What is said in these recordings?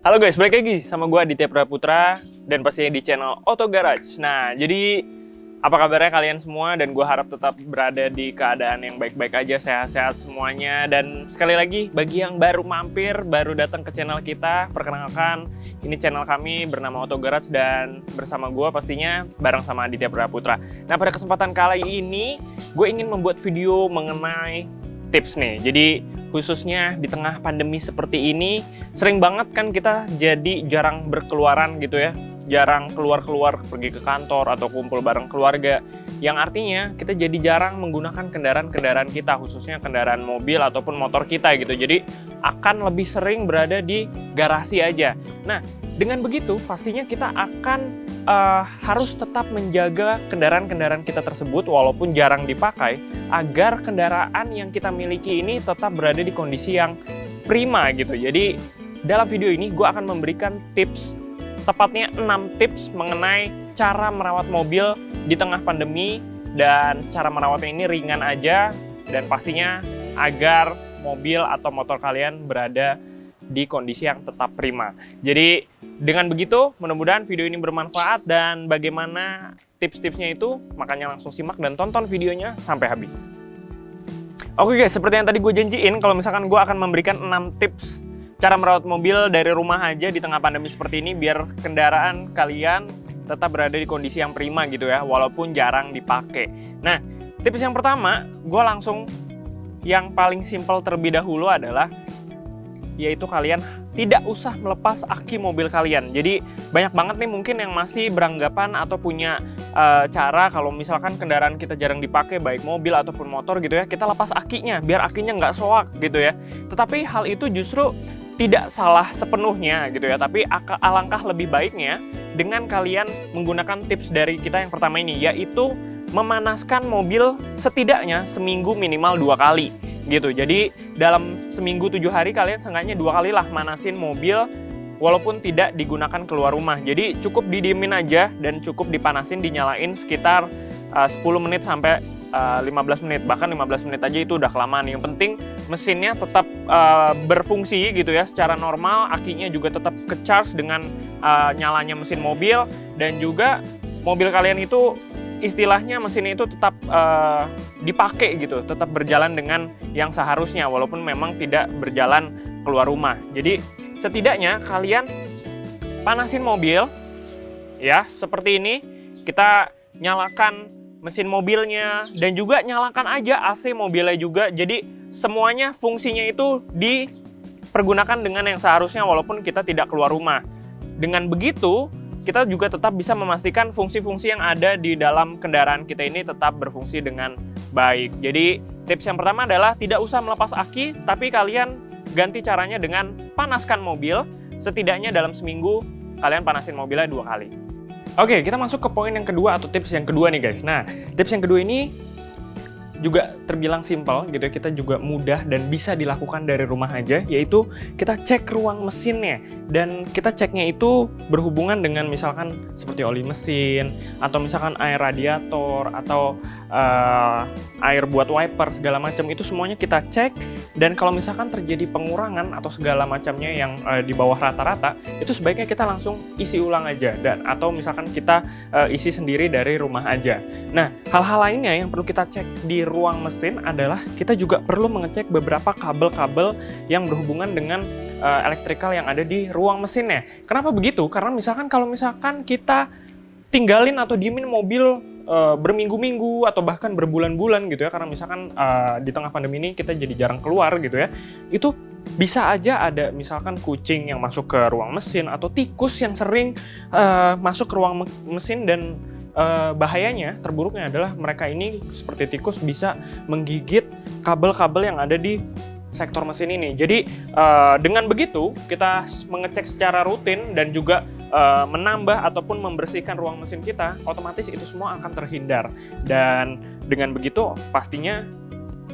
Halo guys, balik lagi sama gue Aditya Praputra dan pastinya di channel Auto Garage. Nah, jadi apa kabarnya kalian semua? Dan gue harap tetap berada di keadaan yang baik-baik aja, sehat-sehat semuanya. Dan sekali lagi, bagi yang baru mampir, baru datang ke channel kita, perkenalkan, ini channel kami bernama Auto Garage dan bersama gue pastinya bareng sama Aditya Praputra. Nah, pada kesempatan kali ini, gue ingin membuat video mengenai tips nih. Jadi khususnya di tengah pandemi seperti ini, sering banget kan kita jadi jarang berkeluaran gitu ya. Jarang keluar-keluar pergi ke kantor atau kumpul bareng keluarga. Yang artinya kita jadi jarang menggunakan kendaraan-kendaraan kita, khususnya kendaraan mobil ataupun motor kita gitu. Jadi akan lebih sering berada di garasi aja. Nah, dengan begitu pastinya kita akan harus tetap menjaga kendaraan-kendaraan kita tersebut walaupun jarang dipakai, agar kendaraan yang kita miliki ini tetap berada di kondisi yang prima gitu. Jadi dalam video ini gue akan memberikan tips, tepatnya 6 tips mengenai cara merawat mobil di tengah pandemi, dan cara merawatnya ini ringan aja dan pastinya agar mobil atau motor kalian berada di kondisi yang tetap prima. Jadi dengan begitu mudah-mudahan video ini bermanfaat, dan bagaimana tips-tipsnya itu makanya langsung simak dan tonton videonya sampai habis. Oke guys, seperti yang tadi gue janjiin, kalau misalkan gue akan memberikan 6 tips cara merawat mobil dari rumah aja di tengah pandemi seperti ini, biar kendaraan kalian tetap berada di kondisi yang prima gitu ya, walaupun jarang dipakai. Nah, tips yang pertama, gue langsung yang paling simpel terlebih dahulu adalah yaitu kalian tidak usah melepas aki mobil kalian. Jadi banyak banget nih mungkin yang masih beranggapan atau punya cara kalau misalkan kendaraan kita jarang dipakai, baik mobil ataupun motor gitu ya, kita lepas akinya biar akinya nggak soak gitu ya. Tetapi hal itu justru tidak salah sepenuhnya gitu ya, tapi alangkah lebih baiknya dengan kalian menggunakan tips dari kita yang pertama ini, yaitu memanaskan mobil setidaknya seminggu minimal 2 kali gitu. Jadi dalam seminggu 7 hari kalian seenggaknya 2 kali lah manasin mobil walaupun tidak digunakan keluar rumah. Jadi cukup didiemin aja dan cukup dipanasin, dinyalain sekitar 10 menit sampai 15 menit. Bahkan 15 menit aja itu udah kelamaan. Yang penting mesinnya tetap berfungsi gitu ya secara normal, akinya juga tetap ke-charge dengan nyalanya mesin mobil, dan juga mobil kalian itu istilahnya mesinnya itu tetap dipakai gitu, tetap berjalan dengan yang seharusnya walaupun memang tidak berjalan keluar rumah. Jadi setidaknya kalian panasin mobil ya, seperti ini. Kita nyalakan mesin mobilnya dan juga nyalakan aja AC mobilnya juga. Jadi semuanya fungsinya itu dipergunakan dengan yang seharusnya walaupun kita tidak keluar rumah. Dengan begitu kita juga tetap bisa memastikan fungsi-fungsi yang ada di dalam kendaraan kita ini tetap berfungsi dengan baik. Jadi tips yang pertama adalah tidak usah melepas aki, tapi kalian ganti caranya dengan panaskan mobil. Setidaknya dalam seminggu kalian panasin mobilnya 2 kali. Oke, kita masuk ke poin yang kedua atau tips yang kedua nih guys. Nah, tips yang kedua ini juga terbilang simpel gitu ya, kita juga mudah dan bisa dilakukan dari rumah aja, yaitu kita cek ruang mesinnya. Dan kita ceknya itu berhubungan dengan misalkan seperti oli mesin, atau misalkan air radiator, atau air buat wiper segala macam, itu semuanya kita cek. Dan kalau misalkan terjadi pengurangan atau segala macamnya yang di bawah rata-rata, itu sebaiknya kita langsung isi ulang aja, dan atau misalkan kita isi sendiri dari rumah aja. Nah, hal-hal lainnya yang perlu kita cek di ruang mesin adalah kita juga perlu mengecek beberapa kabel-kabel yang berhubungan dengan elektrikal yang ada di ruang mesinnya. Kenapa begitu? Karena kalau misalkan kita tinggalin atau diemin mobil berminggu-minggu atau bahkan berbulan-bulan gitu ya, karena misalkan di tengah pandemi ini kita jadi jarang keluar gitu ya, itu bisa aja ada misalkan kucing yang masuk ke ruang mesin atau tikus yang sering masuk ke ruang mesin. Dan bahayanya, terburuknya adalah mereka ini seperti tikus bisa menggigit kabel-kabel yang ada di sektor mesin ini. Jadi dengan begitu kita mengecek secara rutin dan juga menambah ataupun membersihkan ruang mesin kita, otomatis itu semua akan terhindar. Dan dengan begitu pastinya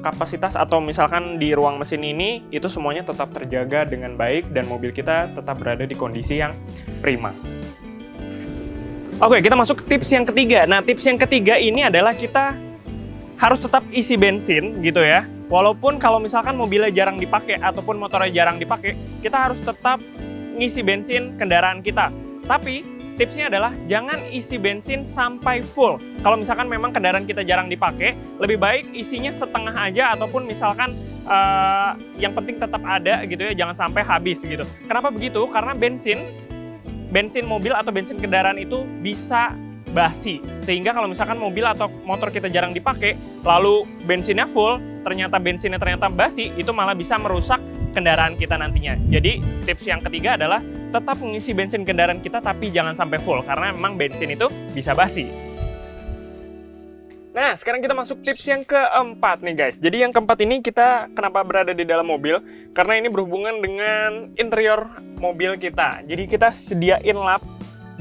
kapasitas atau misalkan di ruang mesin ini itu semuanya tetap terjaga dengan baik dan mobil kita tetap berada di kondisi yang prima. Oke, kita masuk ke tips yang ketiga. Nah, tips yang ketiga ini adalah kita harus tetap isi bensin gitu ya. Walaupun kalau misalkan mobilnya jarang dipakai ataupun motornya jarang dipakai, kita harus tetap ngisi bensin kendaraan kita. Tapi tipsnya adalah jangan isi bensin sampai full. Kalau misalkan memang kendaraan kita jarang dipakai, lebih baik isinya setengah aja, ataupun misalkan yang penting tetap ada gitu ya, jangan sampai habis gitu. Kenapa begitu? Karena bensin mobil atau bensin kendaraan itu bisa basi. Sehingga kalau misalkan mobil atau motor kita jarang dipakai, lalu bensinnya full, ternyata bensinnya basi, itu malah bisa merusak kendaraan kita nantinya. Jadi tips yang ketiga adalah tetap mengisi bensin kendaraan kita tapi jangan sampai full, karena memang bensin itu bisa basi. Nah, sekarang kita masuk tips yang keempat nih guys. Jadi yang keempat ini kita kenapa berada di dalam mobil? Karena ini berhubungan dengan interior mobil kita. Jadi kita sediain lap,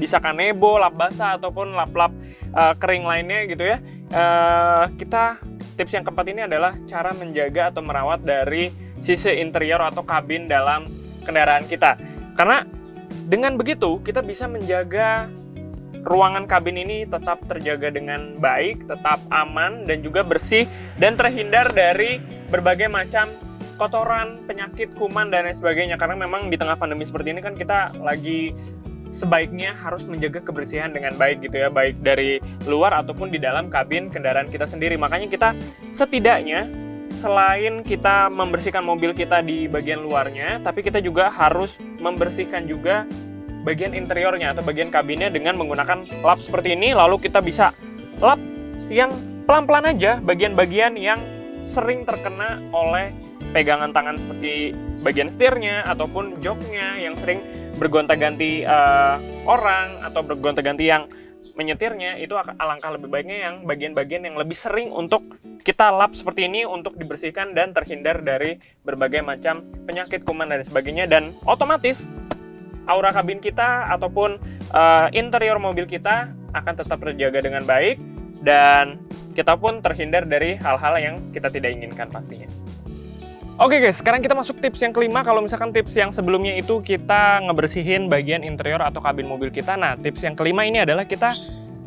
bisa kanebo, lap basah, ataupun lap-lap kering lainnya gitu ya. Tips yang keempat ini adalah cara menjaga atau merawat dari sisi interior atau kabin dalam kendaraan kita. Karena dengan begitu kita bisa menjaga ruangan kabin ini tetap terjaga dengan baik, tetap aman, dan juga bersih, dan terhindar dari berbagai macam kotoran, penyakit, kuman, dan lain sebagainya. Karena memang di tengah pandemi seperti ini kan kita lagi sebaiknya harus menjaga kebersihan dengan baik gitu ya, baik dari luar ataupun di dalam kabin kendaraan kita sendiri. Makanya kita setidaknya selain kita membersihkan mobil kita di bagian luarnya, tapi kita juga harus membersihkan juga bagian interiornya atau bagian kabinnya dengan menggunakan lap seperti ini. Lalu kita bisa lap yang pelan-pelan aja bagian-bagian yang sering terkena oleh pegangan tangan, seperti bagian setirnya ataupun joknya yang sering bergonta-ganti orang atau bergonta-ganti yang menyetirnya. Itu alangkah lebih baiknya yang bagian-bagian yang lebih sering untuk kita lap seperti ini untuk dibersihkan dan terhindar dari berbagai macam penyakit, kuman, dan sebagainya. Dan otomatis aura kabin kita ataupun interior mobil kita akan tetap terjaga dengan baik, dan kita pun terhindar dari hal-hal yang kita tidak inginkan pastinya. Oke guys, sekarang kita masuk tips yang kelima. Kalau misalkan tips yang sebelumnya itu kita ngebersihin bagian interior atau kabin mobil kita, nah tips yang kelima ini adalah kita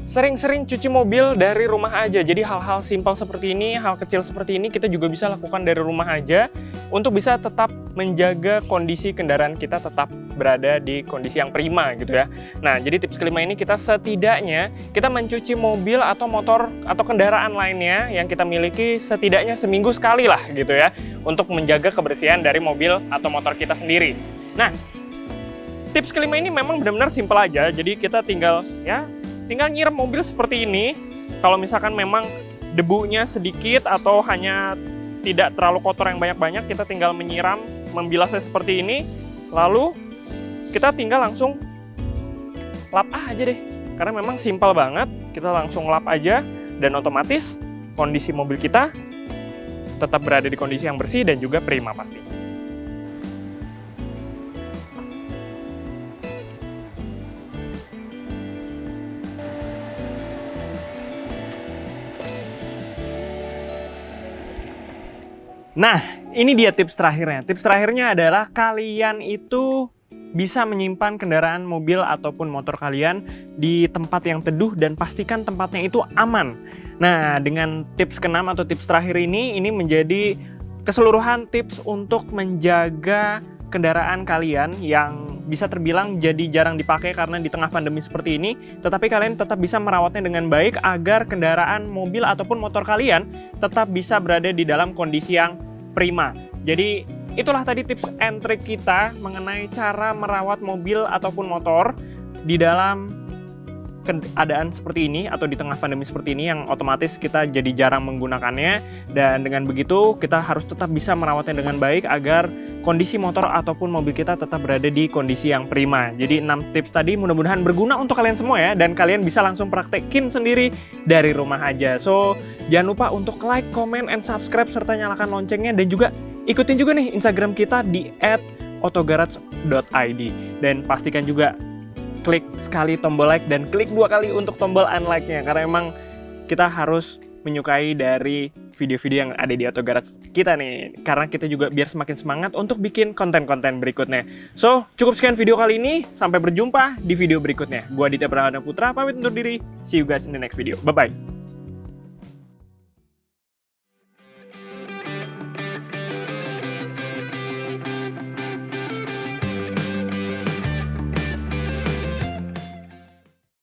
sering-sering cuci mobil dari rumah aja. Jadi hal-hal simpel seperti ini, hal kecil seperti ini kita juga bisa lakukan dari rumah aja untuk bisa tetap menjaga kondisi kendaraan kita tetap berada di kondisi yang prima gitu ya. Nah, jadi tips kelima ini kita setidaknya kita mencuci mobil atau motor atau kendaraan lainnya yang kita miliki setidaknya seminggu sekali lah gitu ya, untuk menjaga kebersihan dari mobil atau motor kita sendiri. Nah, tips kelima ini memang benar-benar simpel aja. Jadi kita tinggal nyiram mobil seperti ini. Kalau misalkan memang debunya sedikit atau hanya tidak terlalu kotor yang banyak-banyak, kita tinggal menyiram, membilasnya seperti ini, lalu kita tinggal langsung lap aja deh. Karena memang simpel banget, kita langsung lap aja, dan otomatis kondisi mobil kita tetap berada di kondisi yang bersih dan juga prima pasti. Nah, ini dia tips terakhirnya. Tips terakhirnya adalah kalian itu bisa menyimpan kendaraan mobil ataupun motor kalian di tempat yang teduh dan pastikan tempatnya itu aman. Nah, dengan tips ke-6 atau tips terakhir ini menjadi keseluruhan tips untuk menjaga kendaraan kalian yang bisa terbilang jadi jarang dipakai karena di tengah pandemi seperti ini, tetapi kalian tetap bisa merawatnya dengan baik agar kendaraan mobil ataupun motor kalian tetap bisa berada di dalam kondisi yang prima. Jadi itulah tadi tips and trick kita mengenai cara merawat mobil ataupun motor di dalam keadaan seperti ini atau di tengah pandemi seperti ini yang otomatis kita jadi jarang menggunakannya, dan dengan begitu kita harus tetap bisa merawatnya dengan baik agar kondisi motor ataupun mobil kita tetap berada di kondisi yang prima. Jadi 6 tips tadi mudah-mudahan berguna untuk kalian semua ya, dan kalian bisa langsung praktekin sendiri dari rumah aja. So, jangan lupa untuk like, comment, and subscribe serta nyalakan loncengnya, dan juga ikutin juga nih Instagram kita di @autogarage.id, dan pastikan juga klik sekali tombol like dan klik 2 kali untuk tombol unlike-nya, karena emang kita harus menyukai dari video-video yang ada di Autogarage kita nih, karena kita juga biar semakin semangat untuk bikin konten-konten berikutnya. So, cukup sekian video kali ini, sampai berjumpa di video berikutnya. Gua Aditya Pradana Putra pamit undur diri, see you guys in the next video, bye-bye.